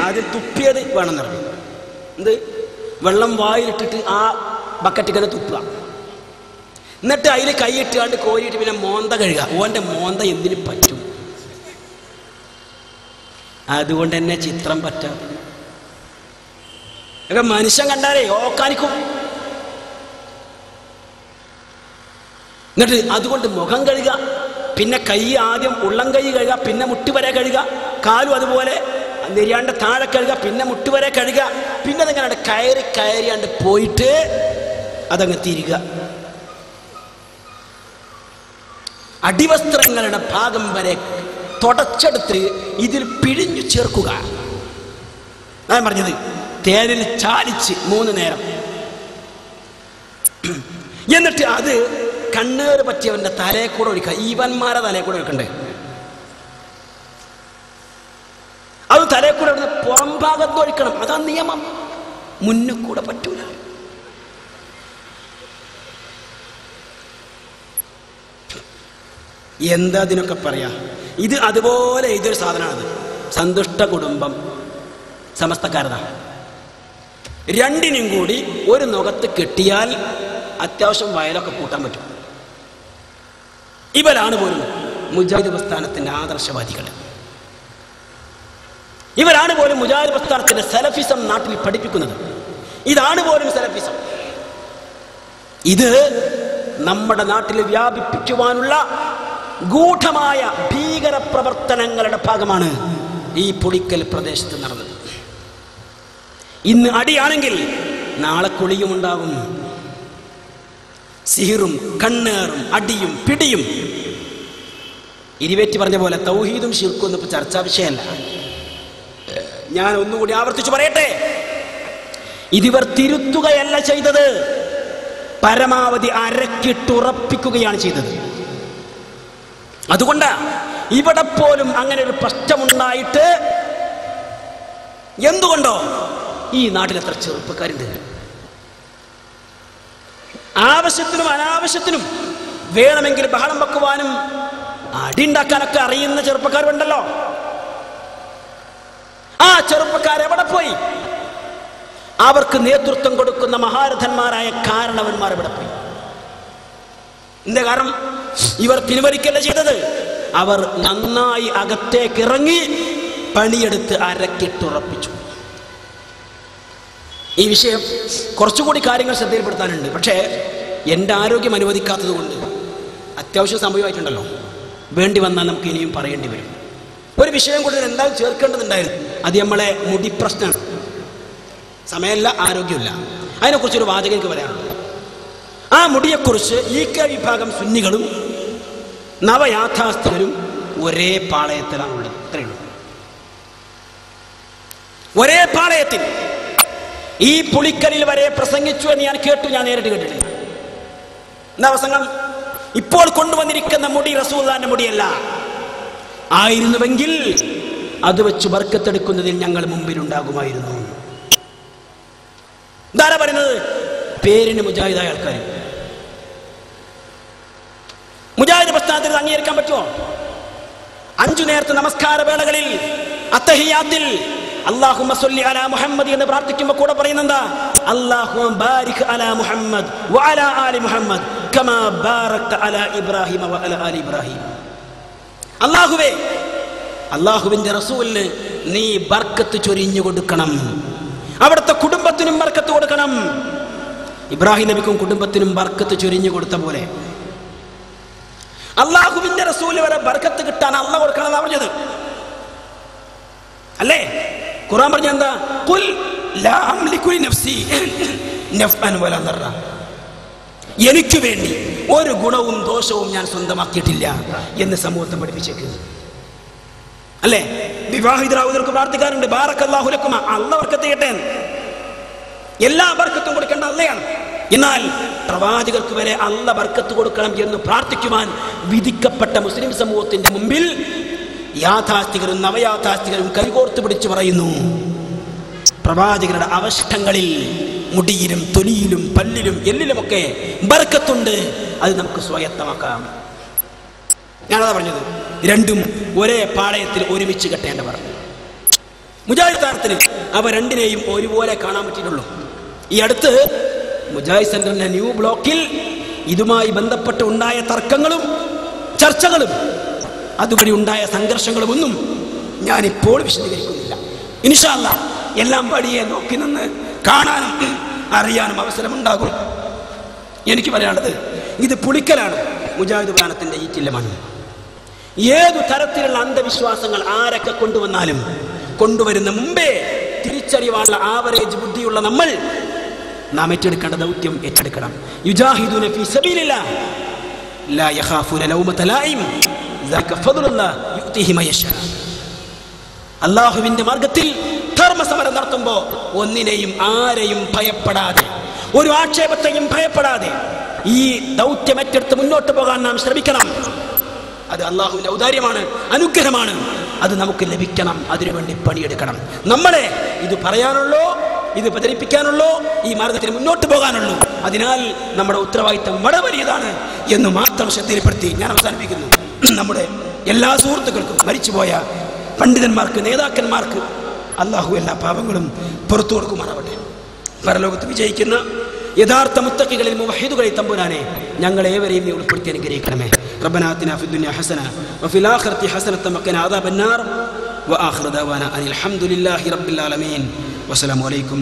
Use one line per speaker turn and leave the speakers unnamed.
ആദ്യം തുപ്പിയത് വേണമെന്ന് പറഞ്ഞു. എന്ത്? വെള്ളം വായിലിട്ടിട്ട് ആ ബക്കറ്റ് ഇങ്ങനെ തുപ്പുക. എന്നിട്ട് അതിൽ കൈയിട്ടാണ്ട് കോരിയിട്ട് പിന്നെ മോന്ത കഴുകുക. ഓൻ്റെ മോന്ത എന്തിനു പറ്റും? അതുകൊണ്ട് തന്നെ ചിത്രം പറ്റാതെ ഒക്കെ മനുഷ്യൻ കണ്ടാലേ ഓക്കാനിക്കും. എന്നിട്ട് അതുകൊണ്ട് മുഖം കഴുകുക, പിന്നെ കൈ ആദ്യം ഉള്ളം കൈ കഴുകുക, പിന്നെ മുട്ടുവരെ കഴുകുക, കാലും അതുപോലെ നെരിയാണ്ട് താഴെ കഴുകുക, പിന്നെ മുട്ടുവരെ കഴുകുക, പിന്നെ അതങ്ങനെ കയറിയാണ്ട് പോയിട്ട് അതങ്ങ് തിരിക. അടിവസ്ത്രങ്ങളുടെ ഭാഗം വരെ തുടച്ചെടുത്ത് ഇതിൽ പിഴിഞ്ഞു ചേർക്കുക. ഞാൻ പറഞ്ഞത് തേനിൽ ചാലിച്ച് 3 നേരം. എന്നിട്ട് അത് കണ്ണേറ് പറ്റിയവന്റെ തലയെ കൂടെ ഒഴിക്കുക. ഈവന്മാരെ തലയെ കൂടെ ഒഴിക്കണ്ടേ? അത് തലയെ കൂടെ പുറം ഭാഗത്ത് ഒഴിക്കണം. അതാ നിയമം. മുന്നിൽ കൂടെ പറ്റൂല. എന്താ അതിനൊക്കെ പറയാ? ഇത് അതുപോലെ ഇതൊരു സാധനമാണ്. സന്തുഷ്ട കുടുംബം സമസ്തക്കാരതാണ്. രണ്ടിനും കൂടി ഒരു നുകത്ത് കെട്ടിയാൽ അത്യാവശ്യം വയലൊക്കെ കൂട്ടാൻ പറ്റും. ഇവരാണ് പോലും മുജാഹിദ് പ്രസ്ഥാനത്തിന്റെ ആദർശവാദികൾ. ഇവരാണ് പോലും മുജാഹിദ് പ്രസ്ഥാനത്തിന്റെ സലഫിസം നാട്ടിൽ പഠിപ്പിക്കുന്നത്. ഇതാണ് പോലും സലഫിസം. ഇത് നമ്മുടെ നാട്ടിൽ വ്യാപിപ്പിക്കുവാനുള്ള ഗൂഢമായ ഭീകര പ്രവർത്തനങ്ങളുടെ ഭാഗമാണ് ഈ പുളിക്കൽ പ്രദേശത്ത് നടന്നത്. ഇന്ന് അടിയാണെങ്കിൽ നാളെ കുളിയുമുണ്ടാകും. സിഹിറും കണ്ണേറും അടിയും പിടിയും. ഇരുവേറ്റി പറഞ്ഞ പോലെ തൗഹീദും ശിർക്കും ഒന്നും ഇപ്പോൾ ചർച്ചാ വിഷയമല്ല. ഞാൻ ഒന്നുകൂടി ആവർത്തിച്ചു പറയട്ടെ, ഇതിവർ തിരുത്തുകയല്ല ചെയ്തത്, പരമാവധി അരക്കിട്ടുറപ്പിക്കുകയാണ് ചെയ്തത്. അതുകൊണ്ട് ഇവിടെ പോലും അങ്ങനെ ഒരു പ്രശ്നമുണ്ടായിട്ട് എന്തുകൊണ്ടോ ഈ നാട്ടിൽ എത്ര ചെറുപ്പക്കാരുണ്ട്. ആവശ്യത്തിനും അനാവശ്യത്തിനും വേണമെങ്കിൽ ബഹളം വെക്കുവാനും അടിയുണ്ടാക്കാനൊക്കെ അറിയുന്ന ചെറുപ്പക്കാരുണ്ടല്ലോ. ആ ചെറുപ്പക്കാരെവിടെ പോയി? അവർക്ക് നേതൃത്വം കൊടുക്കുന്ന മഹാരഥന്മാരായ കാരണവന്മാർ എവിടെ പോയി? എന്താ കാരണം? ഇവർ പിൻവലിക്കല്ല ചെയ്തത്. അവർ നന്നായി അകത്തേക്ക് ഇറങ്ങി പണിയെടുത്ത് അരക്കിട്ടുറപ്പിച്ചു. ഈ വിഷയം കുറച്ചുകൂടി കാര്യങ്ങൾ ശ്രദ്ധയിൽപ്പെടുത്താനുണ്ട്. പക്ഷേ എൻ്റെ ആരോഗ്യം അനുവദിക്കാത്തത് കൊണ്ട് അത്യാവശ്യം സംഭവമായിട്ടുണ്ടല്ലോ, വേണ്ടി വന്നാൽ നമുക്ക് ഇനിയും പറയേണ്ടി വരും. ഒരു വിഷയം കൂടി എന്തായാലും ചേർക്കേണ്ടതുണ്ടായിരുന്നു. അത് നമ്മളെ മുടി പ്രശ്നമാണ്. സമയമല്ല, ആരോഗ്യമില്ല. അതിനെക്കുറിച്ചൊരു വാചകം എനിക്ക് പറയാനുണ്ട്. ആ മുടിയെക്കുറിച്ച് EK വിഭാഗം സുന്നികളും നവയാഥാസ്ഥികരും ഒരേ പാളയത്തിലാണുള്ളത്. ഇത്രയുള്ളൂ. ഒരേ പാളയത്തിൽ ഈ പുളിക്കലിൽ വരെ പ്രസംഗിച്ചു എന്ന് ഞാൻ കേട്ടു. ഞാൻ നേരിട്ട് കേട്ടിട്ടില്ല. എന്താ പ്രസംഗം? ഇപ്പോൾ കൊണ്ടുവന്നിരിക്കുന്ന മുടി റസൂലുള്ളാഹിന്റെ മുടിയല്ല. ആയിരുന്നുവെങ്കിൽ അത് വെച്ച് ബർക്കത്തെടുക്കുന്നതിൽ ഞങ്ങൾ മുമ്പിലുണ്ടാകുമായിരുന്നു. എന്താരാ പറയുന്നത്? പേരിന് മുജാഹിദായ ആൾക്കാർ. മുജാഹിദ് പ്രസ്ഥാനത്തിൽ അംഗീകരിക്കാൻ പറ്റുമോ? 5 നേരത്തെ നമസ്കാര വേളകളിൽ അത്തഹിയാത്തിൽ അല്ലാഹുമ്മ സ്വല്ലി അലാ മുഹമ്മദ് എന്ന് പ്രാർത്ഥിക്കുമ്പോൾ കൂടെ പറയുന്നെന്താ? അല്ലാഹുമ്മ ബാരിക് അലാ മുഹമ്മദ് വഅലാ ആലി മുഹമ്മദ് കമാ ബാറക്ത അലാ ഇബ്രാഹിം വഅലാ ആലി ഇബ്രാഹിം. അല്ലാഹുവേ, അല്ലാഹുവിന്റെ റസൂലിന് നീ ബർക്കത്ത് ചൊരിഞ്ഞു കൊടുക്കണം, അവിടുത്തെ കുടുംബത്തിനും ബർക്കത്ത് കൊടുക്കണം. ഇബ്രാഹിം നബിക്കും കുടുംബത്തിനും ബർക്കത്ത് ചൊരിഞ്ഞു കൊടുത്ത പോലെ അല്ലാഹുവിന്റെ റസൂല് വരെ ബർക്കത്ത് കിട്ടാൻ അല്ലാഹ് കൊടുക്കണം എന്നാ പറഞ്ഞത് അല്ലേ? ഖുർആൻ പറഞ്ഞ എന്താ? ഖുൽ ലാ അംലികു ലിനഫ്സി നഫ്അൻ വലാ ദർറ. എനിക്ക് വേണ്ടി ഒരു ഗുണവും ദോഷവും ഞാൻ സ്വന്തമാക്കിയിട്ടില്ല എന്ന് സമൂഹത്തെ പഠിപ്പിച്ചേക്കുന്നത് അല്ലേ? വിവാഹിതരാവുന്നവർക്ക് പ്രാർത്ഥിക്കാറുണ്ട്, ബാറക്കല്ലാഹു ലക്കുമ, അല്ലാഹ് ബർക്കത്ത് ചെയ്യട്ടെ. എല്ലാ ബർക്കത്തും കൊടുക്കേണ്ട അല്ലയാണ്. എന്നാൽ പ്രവാചകർക്ക് വരെ അല്ലാഹ് ബർക്കത്ത് കൊടുക്കണം എന്ന് പ്രാർത്ഥിക്കുവാൻ വിധിക്കപ്പെട്ട മുസ്ലിം സമൂഹത്തിന്റെ മുമ്പിൽ യാഥാസ്ഥികരും നവയാഥാസ്ഥികരും കൈകോർത്ത് പിടിച്ചു പറയുന്നു, പ്രവാചകരുടെ അവശിഷ്ടങ്ങളിൽ മുടിയിലും തൊലിയിലും പല്ലിലും എല്ലിലുമൊക്കെ ബർക്കത്തുണ്ട്, അത് നമുക്ക് സ്വായത്തമാക്കാം. ഞാനതാ പറഞ്ഞത്. രണ്ടും ഒരേ പാളയത്തിൽ ഒരുമിച്ച് കെട്ടേണ്ടവർ. മുജാഹിദ് താരത്തിന് അവ രണ്ടിനെയും ഒരുപോലെ കാണാൻ പറ്റിയിട്ടുള്ളൂ. ഈ അടുത്ത് മുജാഹിദ് സെന്ററിന്റെ ന്യൂ ബ്ലോക്കിൽ ഇതുമായി ബന്ധപ്പെട്ട് ഉണ്ടായ തർക്കങ്ങളും ചർച്ചകളും അതുവഴി ഉണ്ടായ സംഘർഷങ്ങളും ഒന്നും ഞാനിപ്പോൾ വിശദീകരിക്കുന്നില്ല. ഇൻഷാ അല്ലാഹ് എല്ലാം വഴിയെ നോക്കി നിന്ന് കാണാനും അറിയാനും അവസരമുണ്ടാകും. എനിക്ക് പറയാനുള്ളത് ഇത് പുളിക്കലാണ് മുജാഹിദ് പ്രസ്ഥാനത്തിന്റെ ഈറ്റില്ലമാണ്. ഏതു തരത്തിലുള്ള അന്ധവിശ്വാസങ്ങൾ ആരൊക്കെ കൊണ്ടുവന്നാലും കൊണ്ടുവരുന്ന മുമ്പേ തിരിച്ചറിവാനുള്ള ആവറേജ് ബുദ്ധിയുള്ള നാം ഏറ്റെടുക്കേണ്ട ദൗത്യം ഏറ്റെടുക്കണം. യുജാഹിദൂന ഫീ സബീലില്ലാഹ് ലാ യഖാഫൂന ലൗമത ലായിം ദാക ഫദ്ലുല്ലാഹ് യുഅ്തിഹി മൻ യശാ. അല്ലാഹുവിന്റെ മാർഗ്ഗത്തിൽ ധർമ്മസമരം നടത്തുമ്പോൾ ഒന്നിനെയും ആരെയും ഭയപ്പെടാതെ, ഒരു ആക്ഷേപത്തെയും ഭയപ്പെടാതെ ഈ ദൗത്യം ഏറ്റെടുത്ത് മുന്നോട്ട് പോകാൻ നാം ശ്രമിക്കണം. അത് അല്ലാഹുവിന്റെ ഔദാര്യമാണ്, അനുഗ്രഹമാണ്. അത് നമുക്ക് ലഭിക്കണം. അതിനുവേണ്ടി പണിയെടുക്കണം. നമ്മളെ ഇത് പറയാനുള്ളൂ, ഇത് പ്രചരിപ്പിക്കാനുള്ളൂ, ഈ മാർഗത്തിന് മുന്നോട്ട് പോകാനുള്ളൂ. അതിനാൽ നമ്മുടെ ഉത്തരവാദിത്തം വളരെ വലിയതാണ് എന്ന് മാത്രം ശ്രദ്ധയിൽപ്പെടുത്തി ഞാൻ അവസാനിപ്പിക്കുന്നു. നമ്മുടെ എല്ലാ സുഹൃത്തുക്കൾക്കും, മരിച്ചുപോയ പണ്ഡിതന്മാർക്ക്, നേതാക്കന്മാർക്ക് അല്ലാഹു എല്ലാ പാപങ്ങളും പുറത്തു കൊടുക്കുമാറാവട്ടെ. പരലോകത്ത് വിജയിക്കുന്ന യഥാർത്ഥ മുത്തഖികളിൽ മുവഹിദുകളിൽ തമ്പുരാനെ ഞങ്ങളേവരെയും നീ ഉൾപ്പെടുത്തി അനുഗ്രഹിക്കണമേ. റബ്ബനാ ആതിനാ ഫിദ്ദുനിയ ഹസന വഫിൽ ആഖിറതി ഹസനത വഖിനാ അദാബന്നാർ വആഖിറു ദഅവാനാ അനിൽ ഹംദുലില്ലാഹി റബ്ബിൽ ആലമീൻ. വസ്സലാമു അലൈക്കും.